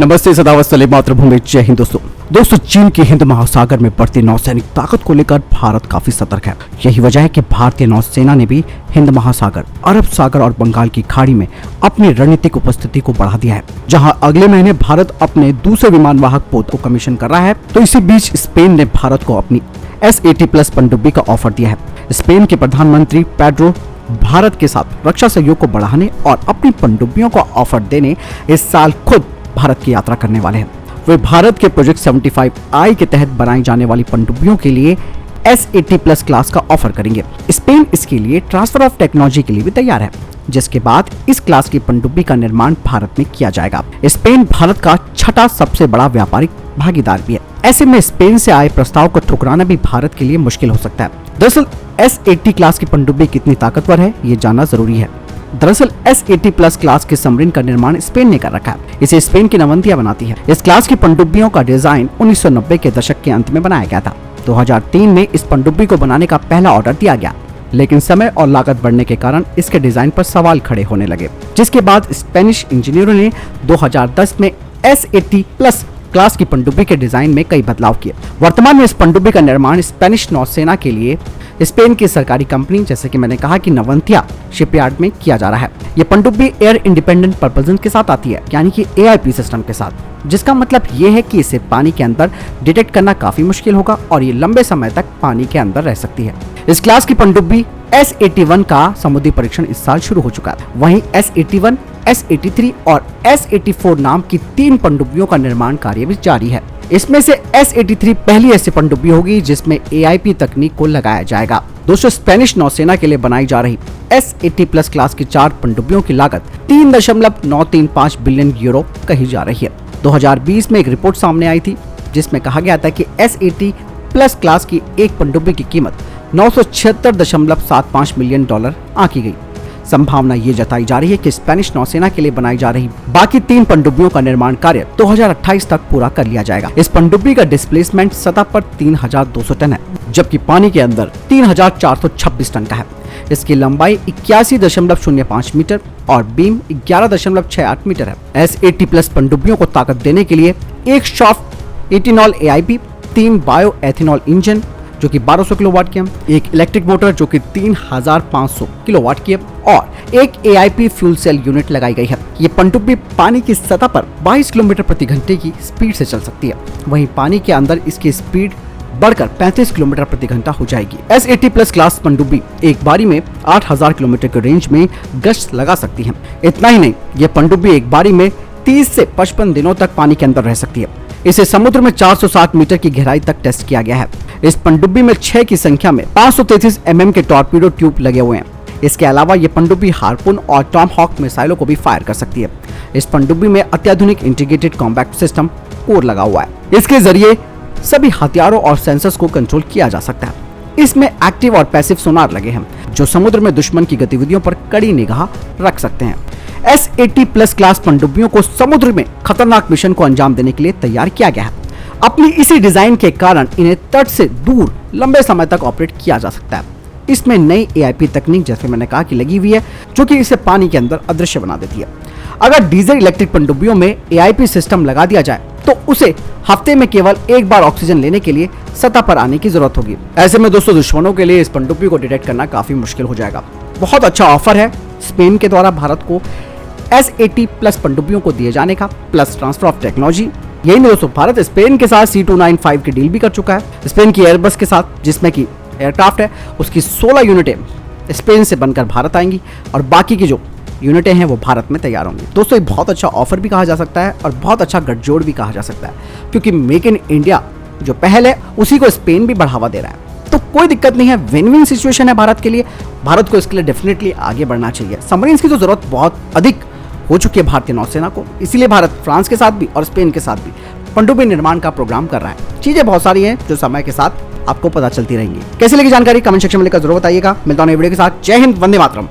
नमस्ते, सदावस्तले मातृभूमि, जय हिंद। दोस्तों चीन की हिंद महासागर में बढ़ती नौसैनिक ताकत को लेकर भारत काफी सतर्क है। यही वजह है कि भारतीय नौसेना ने भी हिंद महासागर, अरब सागर और बंगाल की खाड़ी में अपनी रणनीतिक उपस्थिति को बढ़ा दिया है। जहां अगले महीने भारत अपने दूसरे विमान वाहक पोत को कमीशन कर रहा है, तो इसी बीच स्पेन ने भारत को अपनी S-80+ पनडुब्बी का ऑफर दिया है। स्पेन के प्रधानमंत्री पेड्रो भारत के साथ रक्षा सहयोग को बढ़ाने और अपनी पनडुब्बियों का ऑफर देने इस साल खुद भारत की यात्रा करने वाले हैं। वे भारत के प्रोजेक्ट 75I के तहत बनाई जाने वाली पनडुब्बियों के लिए S-80+ क्लास का ऑफर करेंगे। स्पेन इसके लिए ट्रांसफर ऑफ टेक्नोलॉजी के लिए भी तैयार है, जिसके बाद इस क्लास की पनडुब्बी का निर्माण भारत में किया जाएगा। स्पेन भारत का छठा सबसे बड़ा व्यापारिक भागीदार भी है। ऐसे में स्पेन से आए प्रस्ताव को ठुकराना भी भारत के लिए मुश्किल हो सकता है। दरअसल S-80 क्लास की पनडुब्बी कितनी ताकतवर है, ये जानना जरूरी है। दरअसल S-80+ क्लास के सबमरीन का निर्माण स्पेन ने कर रखा है। इसे स्पेन की नवंतिया बनाती है। इस क्लास की पनडुब्बियों का डिजाइन 1990 के दशक के अंत में बनाया गया था। 2003 में इस पनडुब्बी को बनाने का पहला ऑर्डर दिया गया, लेकिन समय और लागत बढ़ने के कारण इसके डिजाइन पर सवाल खड़े होने लगे, जिसके बाद स्पेनिश इंजीनियरों ने 2010 में S-80+ क्लास की पनडुब्बी के डिजाइन में कई बदलाव किए। वर्तमान में इस पनडुब्बी का निर्माण स्पेनिश नौसेना के लिए स्पेन की सरकारी कंपनी, जैसे कि मैंने कहा कि नवंतिया शिपयार्ड में किया जा रहा है। ये पनडुब्बी एयर इंडिपेंडेंट प्रपोल्शन के साथ आती है, यानी कि AIP सिस्टम के साथ, जिसका मतलब ये है कि इसे पानी के अंदर डिटेक्ट करना काफी मुश्किल होगा और ये लंबे समय तक पानी के अंदर रह सकती है। इस क्लास की पनडुब्बी S-81 का समुद्री परीक्षण इस साल शुरू हो चुका है। वहीं S-81, S-83 और S-84 नाम की 3 पनडुब्बियों का निर्माण कार्य भी जारी है। इसमें से S-83 पहली ऐसी पनडुब्बी होगी जिसमें AIP तकनीक को लगाया जाएगा। दोस्तों, स्पेनिश नौसेना के लिए बनाई जा रही S-80+ क्लास की 4 पनडुब्बियों की लागत 3.935 बिलियन यूरो कही जा रही है। 2020 में एक रिपोर्ट सामने आई थी, जिसमें कहा गया था कि S-80+ क्लास की एक पनडुब्बी की कीमत $976.75 मिलियन आंकी गई। संभावना ये जताई जा रही है कि स्पेनिश नौसेना के लिए बनाई जा रही बाकी 3 पनडुब्बियों का निर्माण कार्य 2028 तक पूरा कर लिया जाएगा। इस पनडुब्बी का डिस्प्लेसमेंट सतह पर 3200 टन है, जबकि पानी के अंदर 3426 टन का है। इसकी लंबाई 81.05 मीटर और बीम 11.68 मीटर है। S-80+ पनडुब्बियों को ताकत देने के लिए एक soft ethanol AIP, 3 bio ethanol engine जो कि 1200 किलोवाट की है, एक इलेक्ट्रिक मोटर जो कि 3500 किलोवाट की है और एक AIP फ्यूल सेल यूनिट लगाई गई है। ये पनडुब्बी पानी की सतह पर 22 किलोमीटर प्रति घंटे की स्पीड से चल सकती है। वहीं पानी के अंदर इसकी स्पीड बढ़कर 35 किलोमीटर प्रति घंटा हो जाएगी। S-80+ क्लास पनडुब्बी एक बारी में 8000 किलोमीटर के रेंज में गश्त लगा सकती है। इतना ही नहीं, ये पनडुब्बी एक बारी में 30 से 55 दिनों तक पानी के अंदर रह सकती है। इसे समुद्र में 460 मीटर की गहराई तक टेस्ट किया गया है। इस पनडुब्बी में 6 की संख्या में 533 mm के टॉर्पीडो ट्यूब लगे हुए हैं। इसके अलावा ये पनडुब्बी हार्पून और टॉमहॉक मिसाइलों को भी फायर कर सकती है। इस पनडुब्बी में अत्याधुनिक इंटीग्रेटेड कॉम्बैट सिस्टम कोर लगा हुआ है। इसके जरिए सभी हथियारों और सेंसर्स को कंट्रोल किया जा सकता है। इसमें एक्टिव और पैसिव सोनार लगे हैं, जो समुद्र में दुश्मन की गतिविधियों पर कड़ी निगाह रख सकते हैं। S-80+ क्लास पनडुब्बियों को समुद्र में खतरनाक मिशन को अंजाम देने के लिए तैयार किया गया है। अपनी इसी डिजाइन के कारण इन्हें तट से दूर लंबे समय तक ऑपरेट किया जा सकता है। इसमें नई AIP तकनीक, जैसे मैंने कहा, कि लगी हुई है, जो कि इसे पानी के अंदर अदृश्य बना देती है। अगर डीजल इलेक्ट्रिक पनडुब्बियों में AIP सिस्टम लगा दिया जाए तो उसे हफ्ते में केवल एक बार ऑक्सीजन लेने के लिए सतह पर आने की जरूरत होगी। ऐसे में दोस्तों, दुश्मनों के लिए इस पनडुब्बी को डिटेक्ट करना काफी मुश्किल हो जाएगा। बहुत अच्छा ऑफर है स्पेन के द्वारा भारत को S-80+ पनडुब्बियों को दिए जाने का, प्लस ट्रांसफर ऑफ टेक्नोलॉजी। यही नहीं दोस्तों, भारत स्पेन के साथ C295 की डील भी कर चुका है। स्पेन की एयरबस के साथ, जिसमें की एयरक्राफ्ट है, उसकी 16 यूनिटें स्पेन से बनकर भारत आएंगी और बाकी की जो यूनिटें हैं वो भारत में तैयार होंगी। दोस्तों, ये बहुत अच्छा ऑफर भी कहा जा सकता है और बहुत अच्छा गठजोड़ भी कहा जा सकता है, क्योंकि मेक इन इंडिया जो पहल है उसी को स्पेन भी बढ़ावा दे रहा है। तो कोई दिक्कत नहीं है, विन विन सिचुएशन है भारत के लिए। भारत को इसके लिए डेफिनेटली आगे बढ़ना चाहिए। सबमरीन की तो जरूरत बहुत अधिक हो चुकी है भारतीय नौसेना को, इसीलिए भारत फ्रांस के साथ भी और स्पेन के साथ भी पनडुब्बी निर्माण का प्रोग्राम कर रहा है। चीजें बहुत सारी हैं जो समय के साथ आपको पता चलती रहेंगी। कैसी लगी जानकारी कमेंट सेक्शन में लिखकर जरूर बताइएगा। मिलता हूं नई वीडियो के साथ। जय हिंद, वंदे मातरम।